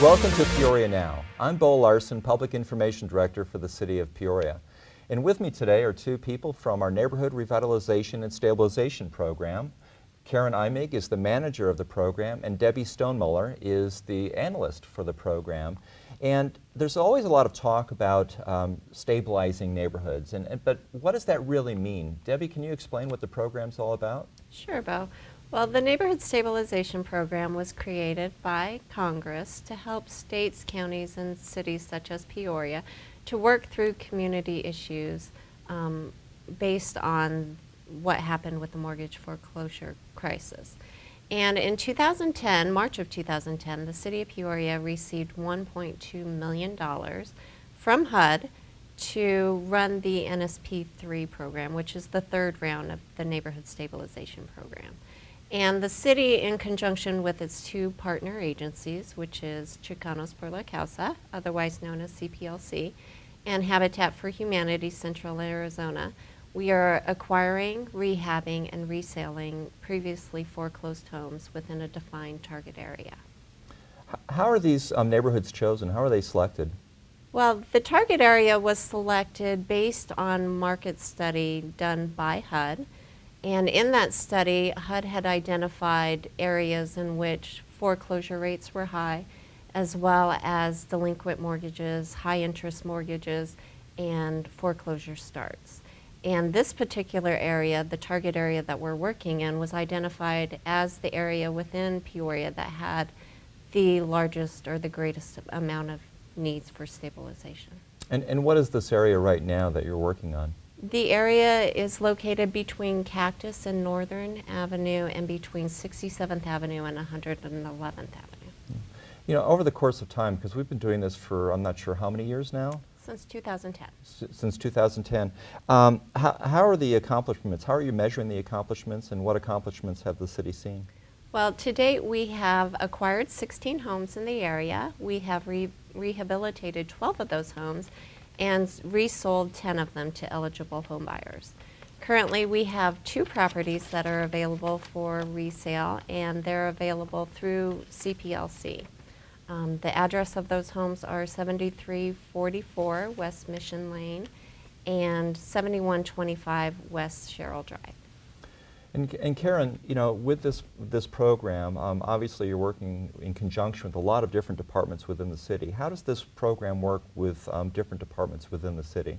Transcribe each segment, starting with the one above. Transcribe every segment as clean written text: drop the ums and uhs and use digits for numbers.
Welcome to Peoria Now. I'm Bo Larson, Public Information Director for the City of Peoria. And with me today are two people from our Neighborhood Revitalization and Stabilization Program. Karen Imig is the manager of the program, and Debbie Stonemuller is the analyst for the program. And there's always a lot of talk about stabilizing neighborhoods, but what does that really mean? Debbie, can you explain what the program's all about? Sure, Bo. Well, the Neighborhood Stabilization Program was created by Congress to help states, counties, and cities such as Peoria to work through community issues based on what happened with the mortgage foreclosure crisis. And in 2010, March of 2010, the City of Peoria received $1.2 million from HUD to run the NSP3 program, which is the third round of the Neighborhood Stabilization Program. And the city, in conjunction with its two partner agencies, which is Chicanos Por La Casa, otherwise known as CPLC, and Habitat for Humanity Central Arizona, we are acquiring, rehabbing, and reselling previously foreclosed homes within a defined target area. How are these neighborhoods chosen? How are they selected? Well, the target area was selected based on market study done by HUD. And in that study, HUD had identified areas in which foreclosure rates were high, as well as delinquent mortgages, high interest mortgages, and foreclosure starts. And this particular area, the target area that we're working in, was identified as the area within Peoria that had the largest or the greatest amount of needs for stabilization. And what is this area right now that you're working on? The area is located between Cactus and Northern Avenue and between 67th Avenue and 111th Avenue. You know, over the course of time, because we've been doing this for I'm not sure how many years now? Since 2010. Since 2010. How are the accomplishments? How are you measuring the accomplishments, and what accomplishments have the city seen? Well, to date we have acquired 16 homes in the area. We have rehabilitated 12 of those homes and resold 10 of them to eligible home buyers. Currently we have 2 properties that are available for resale, and they're available through CPLC. The address of those homes are 7344 West Mission Lane and 7125 West Sherrill Drive. And Karen, you know, with this program, obviously you're working in conjunction with a lot of different departments within the city. How does this program work with different departments within the city?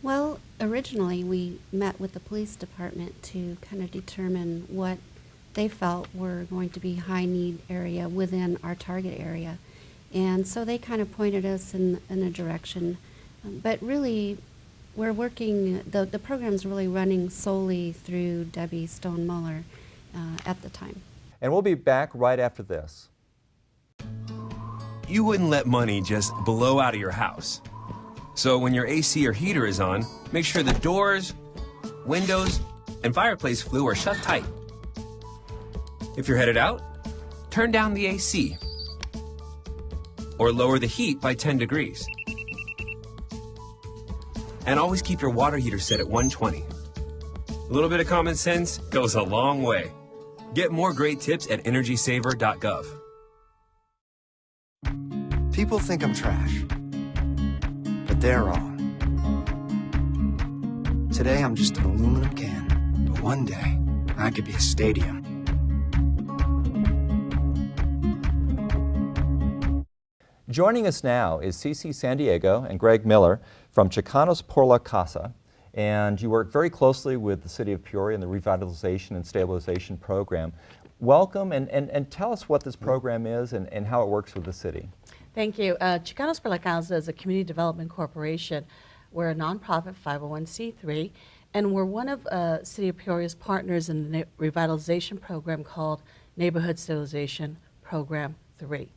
Well, originally we met with the police department to kind of determine what they felt were going to be high need area within our target area. And so they kind of pointed us in a direction. But really, we're working, the program's really running solely through Debbie Stonemuller at the time. And we'll be back right after this. You wouldn't let money just blow out of your house. So when your AC or heater is on, make sure the doors, windows, and fireplace flue are shut tight. If you're headed out, turn down the AC or lower the heat by 10 degrees. And always keep your water heater set at 120. A little bit of common sense goes a long way. Get more great tips at energysaver.gov. People think I'm trash, but they're wrong. Today I'm just an aluminum can, but one day I could be a stadium. Joining us now is Cece San Diego and Greg Miller from Chicanos Por La Casa, and you work very closely with the City of Peoria and the Revitalization and Stabilization Program. Welcome, and tell us what this program is and how it works with the city. Thank you. Chicanos Por La Casa is a community development corporation. We're a nonprofit 501c3, and we're one of City of Peoria's partners in the revitalization program called Neighborhood Stabilization Program 3.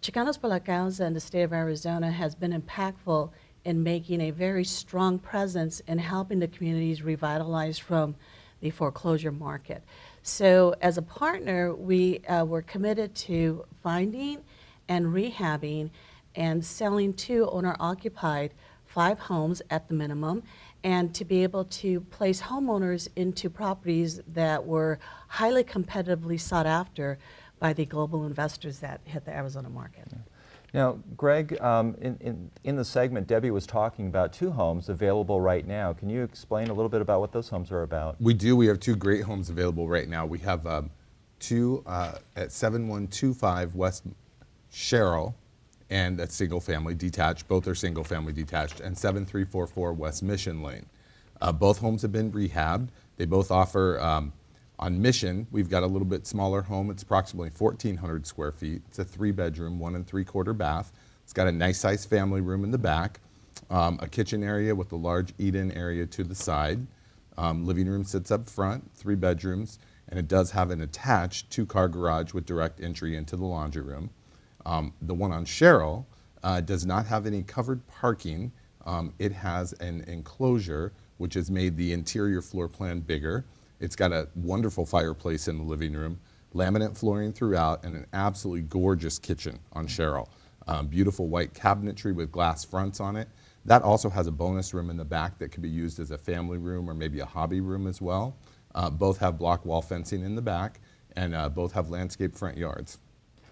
Chicanos Por La Casa in the state of Arizona has been impactful in making a very strong presence in helping the communities revitalize from the foreclosure market. So as a partner, we were committed to finding and rehabbing and selling to owner-occupied 5 homes at the minimum, and to be able to place homeowners into properties that were highly competitively sought after by the global investors that hit the Arizona market. Now, Greg, in the segment, Debbie was talking about 2 homes available right now. Can you explain a little bit about what those homes are about? We do. We have 2 great homes available right now. We have 2 at 7125 West Sherrill, and that's single family detached. Both are single family detached, and 7344 West Mission Lane. Both homes have been rehabbed. They both offer, on Mission, we've got a little bit smaller home. It's approximately 1,400 square feet. It's a 3-bedroom, 1 3/4 bath. It's got a nice sized family room in the back, a kitchen area with a large eat-in area to the side. Living room sits up front, 3 bedrooms, and it does have an attached 2-car garage with direct entry into the laundry room. The one on Sherrill does not have any covered parking. It has an enclosure which has made the interior floor plan bigger. It's got a wonderful fireplace in the living room, laminate flooring throughout, and an absolutely gorgeous kitchen on Sherrill. Beautiful white cabinetry with glass fronts on it. That also has a bonus room in the back that could be used as a family room or maybe a hobby room as well. Both have block wall fencing in the back, and both have landscape front yards.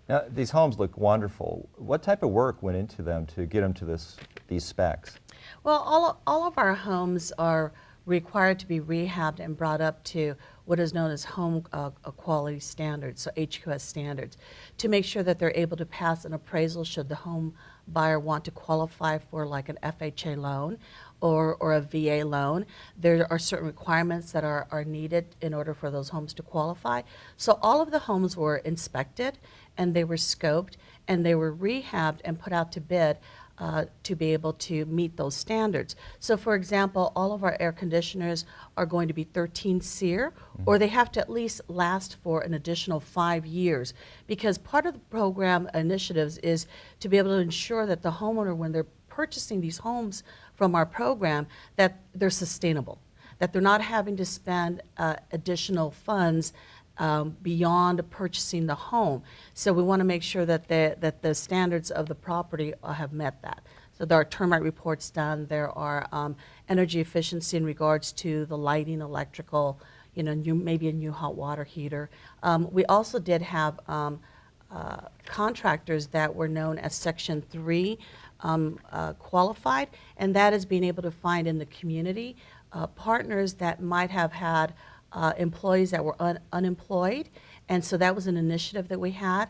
Now, these homes look wonderful. What type of work went into them to get them to these specs? Well, all of our homes are required to be rehabbed and brought up to what is known as home quality standards, so HQS standards, to make sure that they're able to pass an appraisal should the home buyer want to qualify for like an FHA loan or a VA loan. There are certain requirements that are needed in order for those homes to qualify. So all of the homes were inspected and they were scoped and they were rehabbed and put out to bid to be able to meet those standards. So for example, all of our air conditioners are going to be 13 SEER, or they have to at least last for an additional 5 years, because part of the program initiatives is to be able to ensure that the homeowner, when they're purchasing these homes from our program, that they're sustainable, that they're not having to spend additional funds beyond purchasing the home. So we want to make sure that the standards of the property have met that. So there are termite reports done. There are energy efficiency in regards to the lighting, electrical, maybe a new hot water heater. We also did have contractors that were known as Section 3 qualified, and that is being able to find in the community partners that might have had employees that were unemployed, and so that was an initiative that we had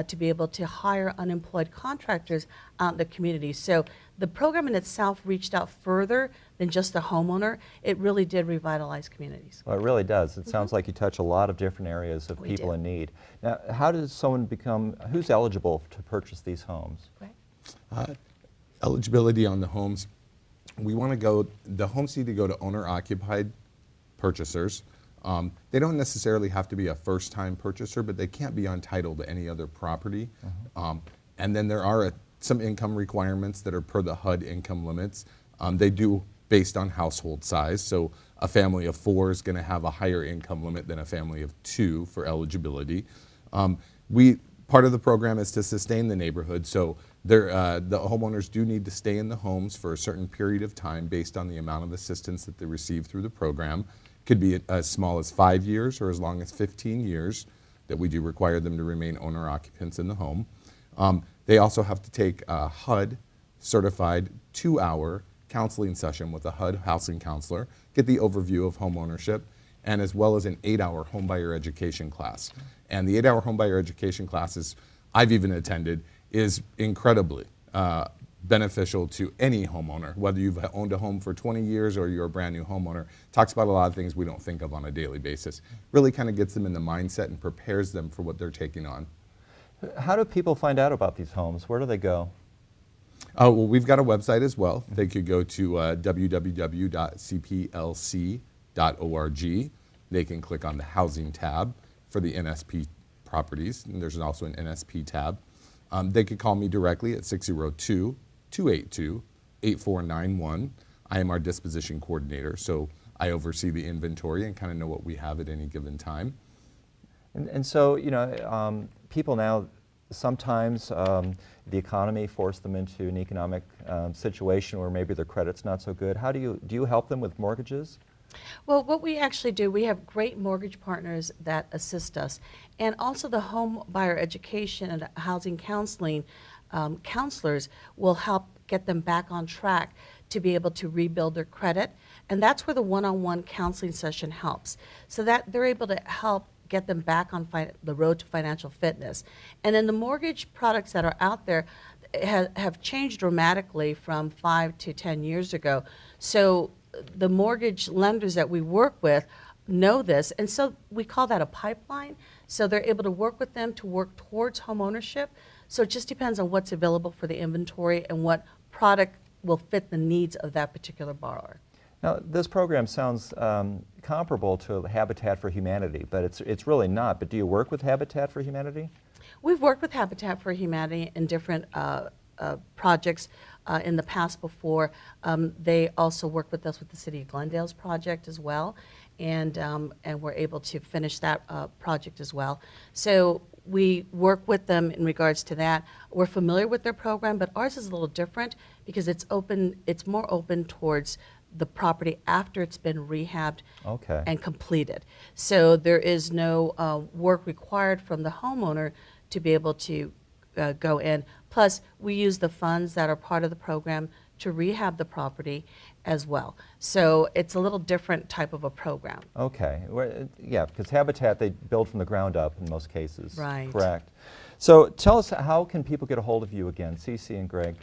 to be able to hire unemployed contractors out in the community. So the program in itself reached out further than just the homeowner. It really did revitalize communities. Well, it really does. It sounds like you touch a lot of different areas of We people do. in need. Now, how does someone who's eligible to purchase these homes? Right. Eligibility on the homes, the homes need to go to owner-occupied purchasers. They don't necessarily have to be a first-time purchaser, but they can't be on title to any other property. And then there are some income requirements that are per the HUD income limits. They do based on household size. So a family of 4 is going to have a higher income limit than a family of 2 for eligibility. Part of the program is to sustain the neighborhood. So the homeowners do need to stay in the homes for a certain period of time based on the amount of assistance that they receive through the program. Could be as small as 5 years or as long as 15 years that we do require them to remain owner occupants in the home. They also have to take a HUD certified 2-hour counseling session with a HUD housing counselor, get the overview of home ownership, and as well as an 8-hour homebuyer education class. And the 8-hour homebuyer education classes I've even attended is incredibly beneficial to any homeowner, whether you've owned a home for 20 years or you're a brand new homeowner. Talks about a lot of things we don't think of on a daily basis. Really kind of gets them in the mindset and prepares them for what they're taking on. How do people find out about these homes? Where do they go? Well, we've got a website as well. They could go to www.cplc.org. They can click on the housing tab for the NSP properties, and there's also an NSP tab. They could call me directly at 602-282-8491. I am our disposition coordinator, so I oversee the inventory and kind of know what we have at any given time. And so, people now, sometimes the economy forced them into an economic situation where maybe their credit's not so good. How do you help them with mortgages? Well, what we actually do, we have great mortgage partners that assist us. And also the home buyer education and housing counseling counselors will help get them back on track to be able to rebuild their credit. And that's where the one-on-one counseling session helps. So that they're able to help get them back on the road to financial fitness. And then the mortgage products that are out there have changed dramatically from 5 to 10 years ago. So the mortgage lenders that we work with know this, and so we call that a pipeline. So they're able to work with them to work towards home ownership. So it just depends on what's available for the inventory and what product will fit the needs of that particular borrower. Now, this program sounds comparable to Habitat for Humanity, but it's really not. But do you work with Habitat for Humanity? We've worked with Habitat for Humanity in different projects in the past before. They also work with us with the City of Glendale's project as well, and we're able to finish that project as well. So we work with them in regards to that. We're familiar with their program, but ours is a little different because it's more open towards the property after it's been rehabbed and completed. So there is no work required from the homeowner to be able to go in. Plus, we use the funds that are part of the program to rehab the property as well. So it's a little different type of a program. Okay. Yeah, because Habitat, they build from the ground up in most cases. Right. Correct. So tell us, how can people get a hold of you again, Cece and Greg?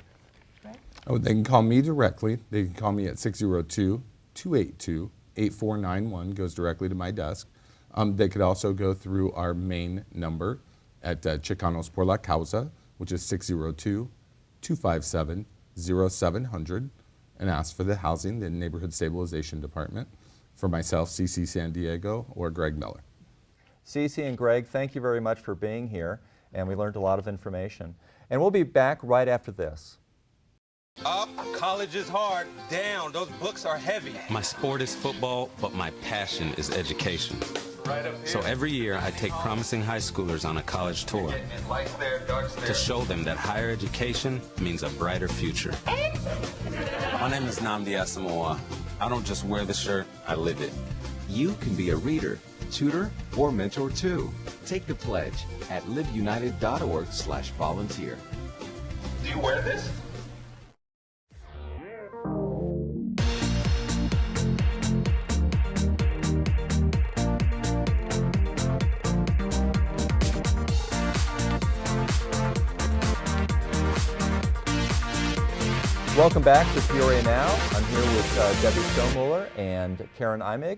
Oh, they can call me directly. They can call me at 602-282-8491, goes directly to my desk. They could also go through our main number at Chicanos Por La Casa, which is 602-257-0700, and ask for the Housing, the Neighborhood Stabilization Department, for myself, CC San Diego, or Greg Miller. Cece and Greg, thank you very much for being here, and we learned a lot of information. And we'll be back right after this. Up, college is hard. Down, those books are heavy. My sport is football, but my passion is education. So every year I take promising high schoolers on a college tour to show them that higher education means a brighter future. My name is Nnamdi Asamoah. I don't just wear the shirt, I live it. You can be a reader, tutor, or mentor too. Take the pledge at liveunited.org/volunteer. Do you wear this? Welcome back to Peoria Now. I'm here with Debbie Stonemuller and Karen Imig.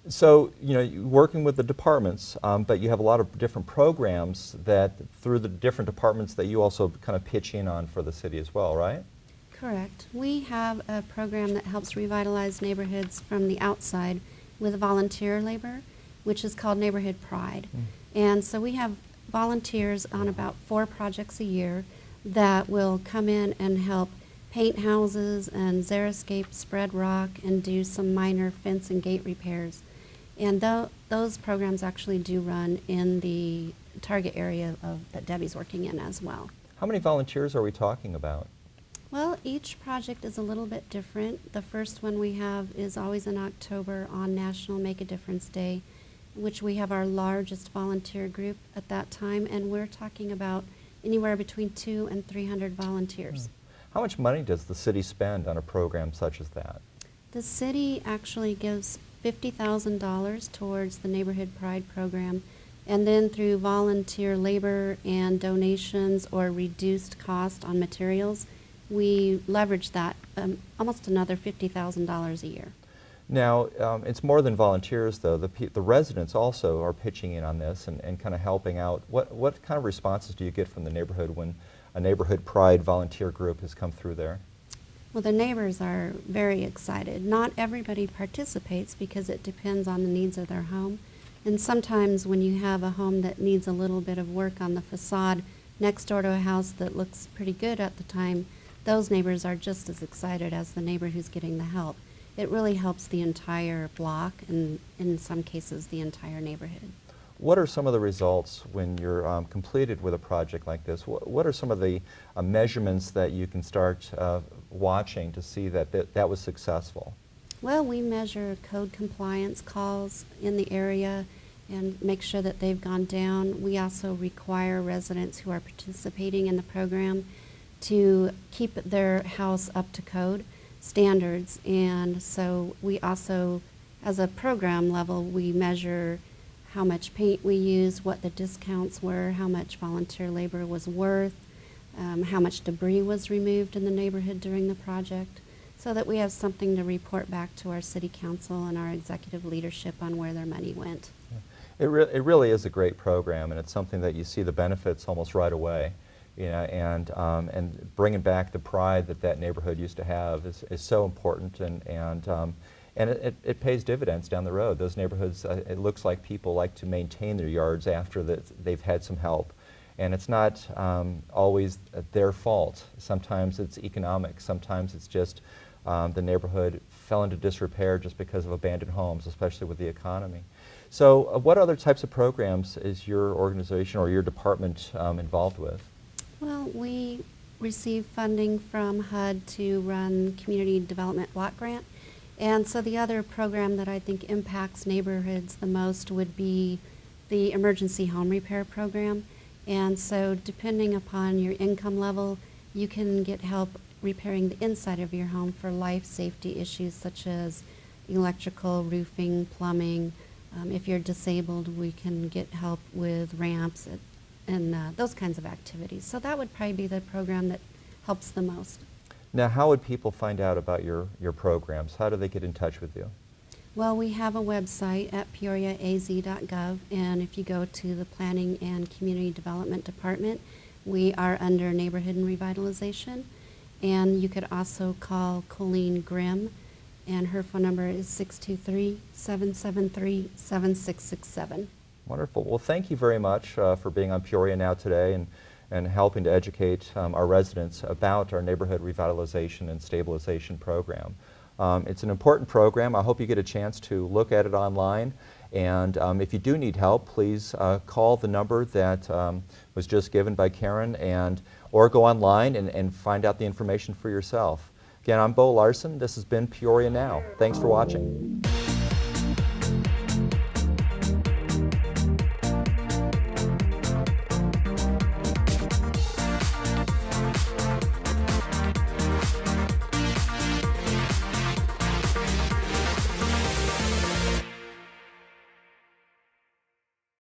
So, you're working with the departments, but you have a lot of different programs that, through the different departments, that you also kind of pitch in on for the city as well, right? Correct. We have a program that helps revitalize neighborhoods from the outside with volunteer labor, which is called Neighborhood Pride. And so we have volunteers on about 4 projects a year that will come in and help paint houses and xeriscape, spread rock, and do some minor fence and gate repairs. And those programs actually do run in the target area that Debbie's working in as well. How many volunteers are we talking about? Well, each project is a little bit different. The first one we have is always in October on National Make a Difference Day, which we have our largest volunteer group at that time, and we're talking about anywhere between 200 and 300 volunteers. How much money does the city spend on a program such as that? The city actually gives $50,000 towards the Neighborhood Pride program, and then through volunteer labor and donations or reduced cost on materials, we leverage that almost another $50,000 a year. Now, it's more than volunteers, though. The residents also are pitching in on this and kind of helping out. What kind of responses do you get from the neighborhood when a Neighborhood Pride volunteer group has come through there? Well, the neighbors are very excited. Not everybody participates because it depends on the needs of their home. And sometimes when you have a home that needs a little bit of work on the facade next door to a house that looks pretty good at the time, those neighbors are just as excited as the neighbor who's getting the help. It really helps the entire block and in some cases the entire neighborhood. What are some of the results when you're completed with a project like this? What are some of the measurements that you can start watching to see that was successful? Well, we measure code compliance calls in the area and make sure that they've gone down. We also require residents who are participating in the program to keep their house up to code standards. And so we also, as a program level, we measure how much paint we used, what the discounts were, how much volunteer labor was worth, how much debris was removed in the neighborhood during the project, so that we have something to report back to our city council and our executive leadership on where their money went. It really is a great program, and it's something that you see the benefits almost right away. You know, and bringing back the pride that that neighborhood used to have is so important, and it pays dividends down the road. Those neighborhoods, it looks like people like to maintain their yards after they've had some help. And it's not always their fault. Sometimes it's economic. Sometimes it's just the neighborhood fell into disrepair just because of abandoned homes, especially with the economy. So what other types of programs is your organization or your department involved with? Well, we receive funding from HUD to run Community Development Block Grant. And so the other program that I think impacts neighborhoods the most would be the Emergency Home Repair Program. And so depending upon your income level, you can get help repairing the inside of your home for life safety issues such as electrical, roofing, plumbing. If you're disabled, we can get help with ramps and those kinds of activities. So that would probably be the program that helps the most. Now, how would people find out about your programs? How do they get in touch with you? Well, we have a website at PeoriaAZ.gov, and if you go to the Planning and Community Development Department, we are under Neighborhood and Revitalization. And you could also call Colleen Grimm, and her phone number is 623-773-7667. Wonderful. Well, thank you very much for being on Peoria Now today and helping to educate our residents about our Neighborhood Revitalization and Stabilization Program. It's an important program. I hope you get a chance to look at it online. And if you do need help, please call the number that was just given by Karen, or go online and find out the information for yourself. Again, I'm Bo Larson. This has been Peoria Now. Thanks for watching.